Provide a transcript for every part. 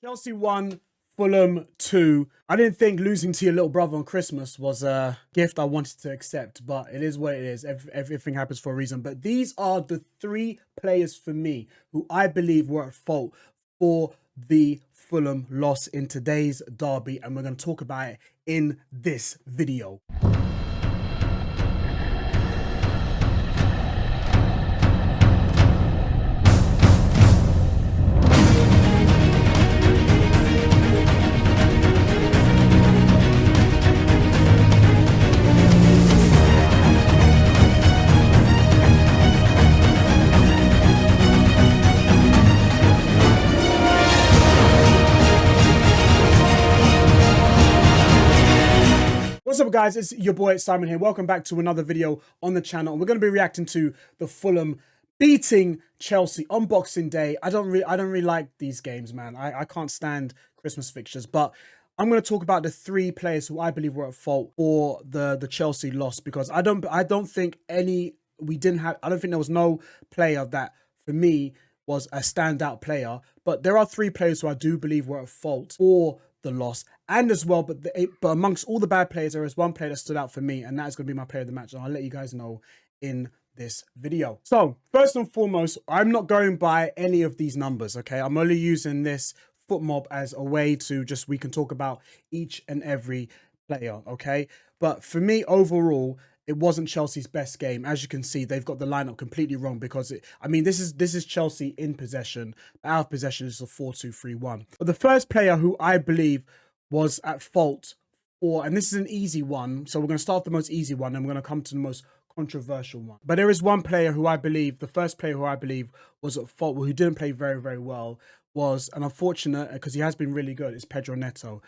Chelsea 1, Fulham 2. I didn't think losing to your little brother on Christmas was a gift I wanted to accept, but it is what it is. Everything happens for a reason. But these are the three players for me who I believe were at fault for the Fulham loss in today's derby, and we're going to talk about it in this video. What's up, guys? It's your boy Simon here. Welcome back to another video on the channel. We're going to be reacting to the Fulham beating Chelsea on Boxing Day. I don't really like these games, man. I can't stand Christmas fixtures, but I'm going to talk about the three players who I believe were at fault for the Chelsea loss, because I don't think I don't think there was no player that for me was a standout player, but there are three players who I do believe were at fault for the loss, and as well, but amongst all the bad players, there is one player that stood out for me, and that is going to be my player of the match, and I'll let you guys know in this video. So first and foremost, I'm not going by any of these numbers, okay? I'm only using this foot mob as a way to we can talk about each and every player, okay? But for me, overall, it wasn't Chelsea's best game. As you can see, they've got the lineup completely wrong, because this is Chelsea in possession. Out of possession is a 4-2-3-1. But the first player who I believe was at fault for, and this is an easy one, so we're going to start with the most easy one, and we're going to come to the most controversial one. But there is one player who I believe, the first player who I believe was at fault, who didn't play very, very well, was an unfortunate, because he has been really good, is Pedro Neto.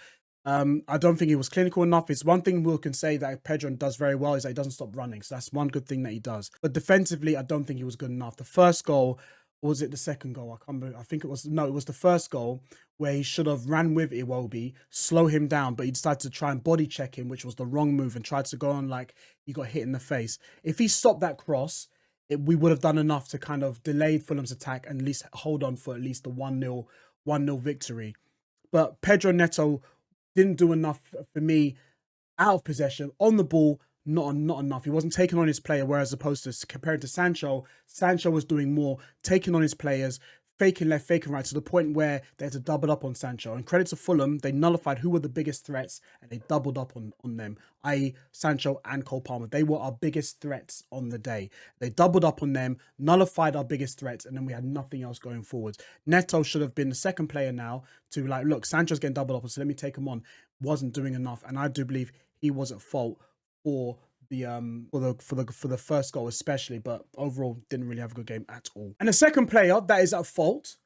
I don't think he was clinical enough. It's one thing we can say that Pedro does very well is that he doesn't stop running. So that's one good thing that he does. But defensively, I don't think he was good enough. The first goal, or was it the second goal? I can't remember. I think it was the first goal, where he should have ran with Iwobi, slow him down, but he decided to try and body check him, which was the wrong move, and tried to go on like he got hit in the face. If he stopped that cross, we would have done enough to kind of delay Fulham's attack and at least hold on for at least the 1-0 victory. But Pedro Neto didn't do enough for me out of possession. On the ball, not enough. He wasn't taking on his player, whereas opposed to compared to Sancho was doing more, taking on his players, faking left, faking right, to the point where they had to double up on Sancho. And credit to Fulham, they nullified who were the biggest threats, and they doubled up on them, i.e. Sancho and Cole Palmer. They were our biggest threats on the day. They doubled up on them, nullified our biggest threats, and then we had nothing else going forwards. Neto should have been the second player now to like, look, Sancho's getting doubled up, so let me take him on. Wasn't doing enough, and I do believe he was at fault for the first goal especially, but overall didn't really have a good game at all. And the second player that is at fault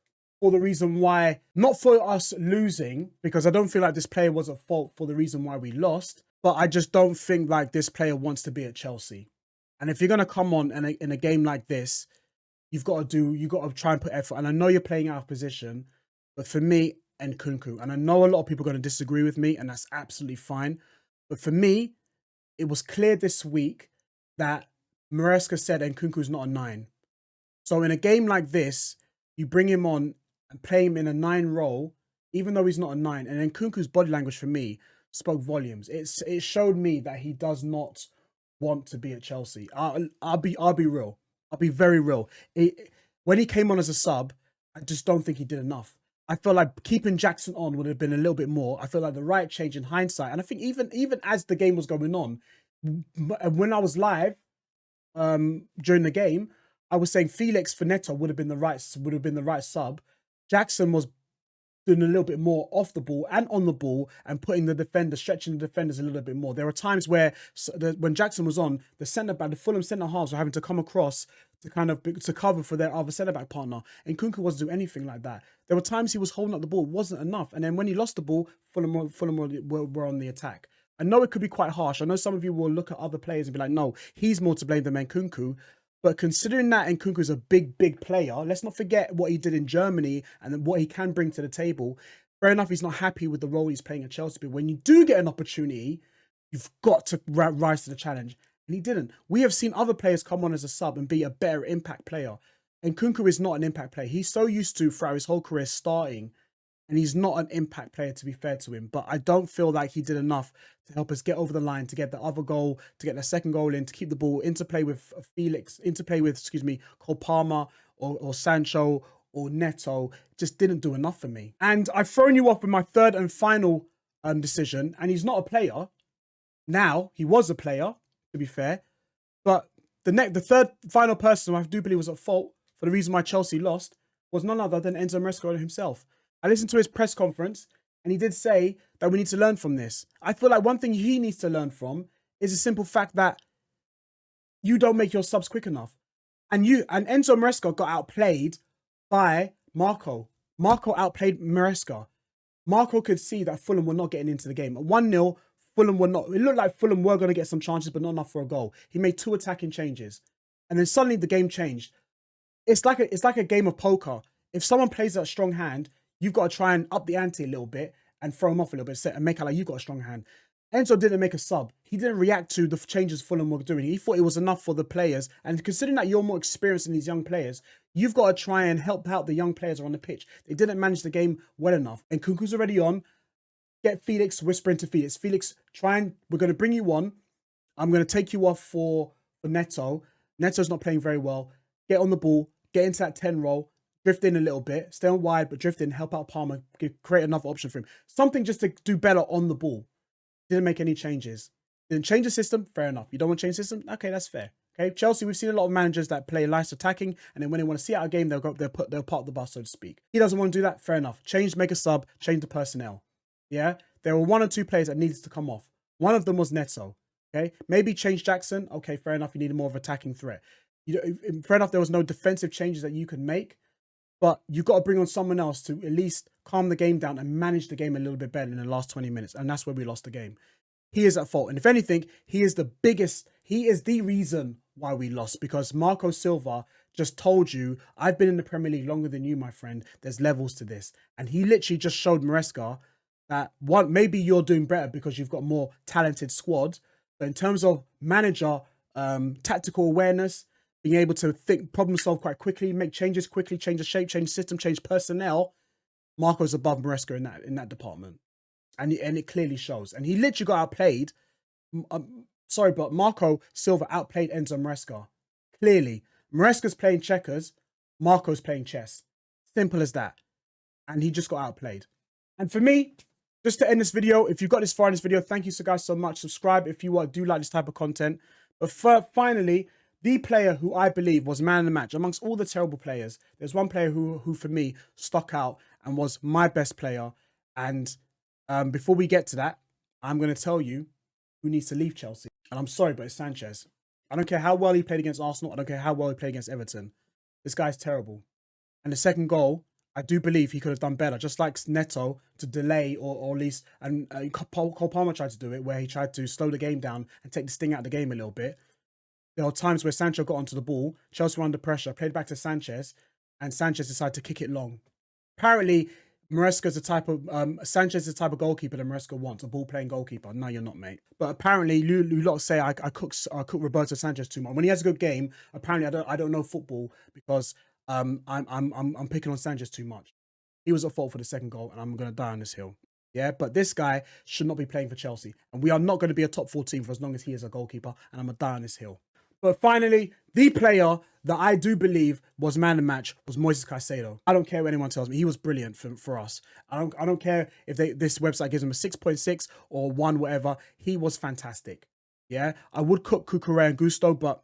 for the reason why, not for us losing, because I don't feel like this player was at fault for the reason why we lost, but I just don't think like this player wants to be at Chelsea. And if you're going to come on in a game like this, you've got to try and put effort. And I know you're playing out of position, but for me, Nkunku, and I know a lot of people are going to disagree with me, and that's absolutely fine, but for me, it was clear this week that Maresca said Nkunku's not a 9. So in a game like this, you bring him on and play him in a 9 role, even though he's not a 9. And Nkunku's body language for me spoke volumes. It showed me that he does not want to be at Chelsea. I'll be real. I'll be very real. When he came on as a sub, I just don't think he did enough. I feel like keeping Jackson on would have been a little bit more. I feel like the right change in hindsight. And I think even as the game was going on, when I was live during the game, I was saying Felix for Neto would have been the right sub. Jackson was doing a little bit more off the ball and on the ball, and putting stretching the defenders a little bit more. There were times where when Jackson was on, the Fulham centre halves were having to come across to cover for their other centre back partner, and Nkunku wasn't doing anything like that. There were times he was holding up the ball, wasn't enough, and then when he lost the ball, Fulham were on the attack. I know it could be quite harsh. I know some of you will look at other players and be like, no, he's more to blame than Nkunku. But considering that Nkunku is a big player, let's not forget what he did in Germany and what he can bring to the table. Fair enough, he's not happy with the role he's playing at Chelsea, but when you do get an opportunity, you've got to rise to the challenge. And he didn't. We have seen other players come on as a sub and be a better impact player. And Nkunku is not an impact player. He's so used to, throughout his whole career, starting and he's not an impact player, to be fair to him. But I don't feel like he did enough to help us get over the line, to get the other goal, to get the second goal in, to keep the ball, interplay with Felix, interplay with, excuse me, Cole Palmer or Sancho or Neto. Just didn't do enough for me. And I've thrown you off with my third and final decision, and he's not a player. Now, he was a player, to be fair, but the third final person who I do believe was at fault for the reason why Chelsea lost was none other than Enzo Maresca himself. I listened to his press conference, and he did say that we need to learn from this. I feel like one thing he needs to learn from is the simple fact that you don't make your subs quick enough. And Enzo Maresca got outplayed by Marco. Marco outplayed Maresca. Marco could see that Fulham were not getting into the game. At 1-0, Fulham were not. It looked like Fulham were going to get some chances, but not enough for a goal. He made 2 attacking changes, and then suddenly the game changed. It's like a game of poker. If someone plays a strong hand, you've got to try and up the ante a little bit and throw them off a little bit and make it like you've got a strong hand. Enzo didn't make a sub. He didn't react to the changes Fulham were doing. He thought it was enough for the players. And considering that you're more experienced than these young players, you've got to try and help out the young players on the pitch. They didn't manage the game well enough. And Kunku's already on. Get Felix, whispering to Felix. Felix, we're going to bring you on. I'm going to take you off for Neto. Neto's not playing very well. Get on the ball. Get into that 10 role. Drift in a little bit. Stay on wide, but drift in. Help out Palmer. Create another option for him. Something just to do better on the ball. Didn't make any changes. Didn't change the system. Fair enough. You don't want to change the system? Okay, that's fair. Okay, Chelsea, we've seen a lot of managers that play nice attacking, and then when they want to see out a game, they'll park the bus, so to speak. He doesn't want to do that. Fair enough. Change, make a sub, change the personnel. Yeah, there were 1 or 2 players that needed to come off. One of them was Neto. Okay, maybe change Jackson. Okay, fair enough. You needed more of an attacking threat. Fair enough. There was no defensive changes that you could make, but you've got to bring on someone else to at least calm the game down and manage the game a little bit better in the last 20 minutes, and that's where we lost the game. He is at fault, and if anything, he is the reason why we lost, because Marco Silva just told you, I've been in the Premier League longer than you, my friend. There's levels to this, and he literally just showed Maresca that maybe you're doing better because you've got more talented squad, but in terms of manager tactical awareness, being able to think, problem solve quite quickly, make changes quickly, change the shape, change the system, change personnel, Marco's above Maresca in that department. And it clearly shows. And he literally got outplayed. Sorry, but Marco Silva outplayed Enzo Maresca. Clearly. Maresca's playing checkers. Marco's playing chess. Simple as that. And he just got outplayed. And for me, just to end this video, if you got this far in this video, thank you so guys so much. Subscribe if you do like this type of content. But finally, the player who I believe was man of the match amongst all the terrible players, there's one player who for me stuck out and was my best player. And before we get to that, I'm going to tell you who needs to leave Chelsea. And I'm sorry, but it's Sanchez. I don't care how well he played against Arsenal. I don't care how well he played against Everton. This guy's terrible. And the second goal, I do believe he could have done better. Just like Neto to delay or at least, and Cole Palmer tried to do it, where he tried to slow the game down and take the sting out of the game a little bit. There were times where Sancho got onto the ball, Chelsea were under pressure, played back to Sanchez, and Sanchez decided to kick it long. Apparently, Maresca's the type of Sanchez is the type of goalkeeper that Maresca wants, a ball-playing goalkeeper. No, you're not, mate. But apparently, you lot say I cook Roberto Sanchez too much. When he has a good game, apparently I don't know football because I'm picking on Sanchez too much. He was at fault for the second goal, and I'm gonna die on this hill. Yeah, but this guy should not be playing for Chelsea, and we are not going to be a top 4 team for as long as he is a goalkeeper, and I'm gonna die on this hill. But finally, the player that I do believe was man of the match was Moises Caicedo. I don't care what anyone tells me. He was brilliant for us. I don't care if this website gives him a 6.6 or 1, whatever. He was fantastic. Yeah, I would cook Cucurella and Gusto, but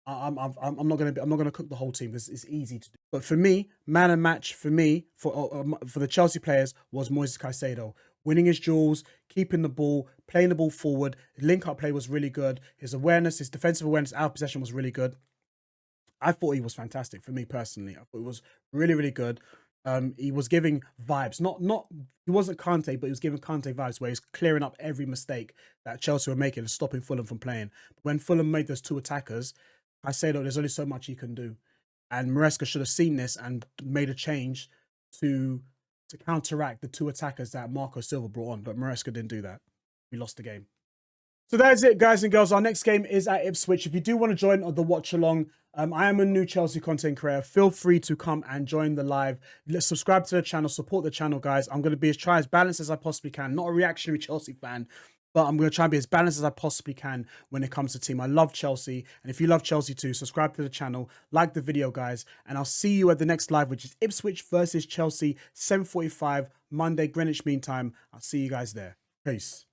I'm not gonna cook the whole team because it's easy to do. But for me, man of the match for me for the Chelsea players was Moises Caicedo. Winning his duels, keeping the ball, playing the ball forward. His link-up play was really good. His awareness, his defensive awareness, out of possession was really good. I thought he was fantastic for me personally. I thought it was really, really good. He was giving vibes. He wasn't Kante, but he was giving Kante vibes where he's clearing up every mistake that Chelsea were making and stopping Fulham from playing. But when Fulham made those 2 attackers, I say that there's only so much he can do. And Maresca should have seen this and made a change to counteract the 2 attackers that Marco Silva brought on. But Maresca didn't do that. We lost the game. So that's it, guys and girls. Our next game is at Ipswich. If you do want to join the watch along, I am a new Chelsea content creator. Feel free to come and join the live. Let's subscribe to the channel, support the channel, guys. I'm going to be as balanced as I possibly can. Not a reactionary Chelsea fan, but I'm going to try and be as balanced as I possibly can when it comes to team. I love Chelsea. And if you love Chelsea too, subscribe to the channel, like the video, guys. And I'll see you at the next live, which is Ipswich versus Chelsea, 7:45, Monday, Greenwich Mean Time. I'll see you guys there. Peace.